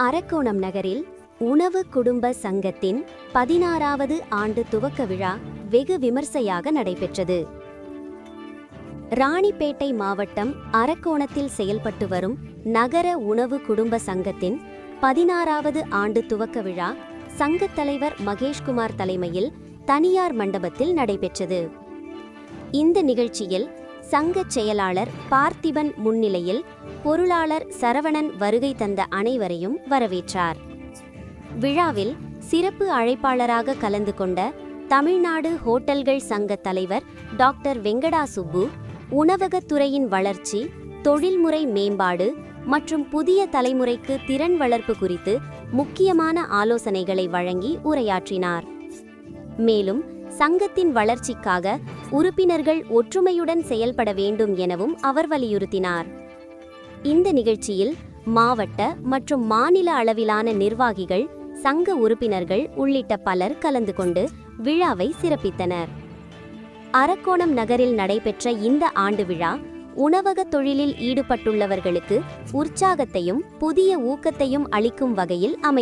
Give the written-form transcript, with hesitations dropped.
அரக்கோணம் நகரில் உணவு குடும்ப சங்கத்தின் 16வது ஆண்டு துவக்க விழா வெகு விமர்சையாக நடைபெற்றது. ராணிப்பேட்டை மாவட்டம் அரக்கோணத்தில் செயல்பட்டு வரும் நகர உணவு குடும்ப சங்கத்தின் 16வது ஆண்டு துவக்க விழா சங்கத் தலைவர் மகேஷ்குமார் தலைமையில் தனியார் மண்டபத்தில் நடைபெற்றது. இந்த நிகழ்ச்சியில் சங்கச் செயலாளர் பார்த்திபன் முன்னிலையில் பொருளாளர் சரவணன் வருகை தந்த அனைவரையும் வரவேற்றார். விழாவில் சிறப்பு அழைப்பாளராக கலந்து கொண்ட தமிழ்நாடு ஹோட்டல்கள் சங்க தலைவர் டாக்டர் வெங்கடா சுப்பு உணவகத்துறையின் வளர்ச்சி, தொழில்முறை மேம்பாடு மற்றும் புதிய தலைமுறைக்கு திறன் வளர்ப்பு குறித்து முக்கியமான ஆலோசனைகளை வழங்கி உரையாற்றினார். மேலும் சங்கத்தின் வளர்ச்சிக்காக உறுப்பினர்கள் ஒற்றுமையுடன் செயல்பட வேண்டும் எனவும் அவர் வலியுறுத்தினார். இந்த நிகழ்ச்சியில் மாவட்ட மற்றும் மாநில அளவிலான நிர்வாகிகள், சங்க உறுப்பினர்கள் உள்ளிட்ட பலர் கலந்து கொண்டு விழாவை சிறப்பித்தனர். அரக்கோணம் நகரில் நடைபெற்ற இந்த ஆண்டு விழா உணவக தொழிலில் ஈடுபட்டுள்ளவர்களுக்கு உற்சாகத்தையும் புதிய ஊக்கத்தையும் அளிக்கும் வகையில் அமைந்தது.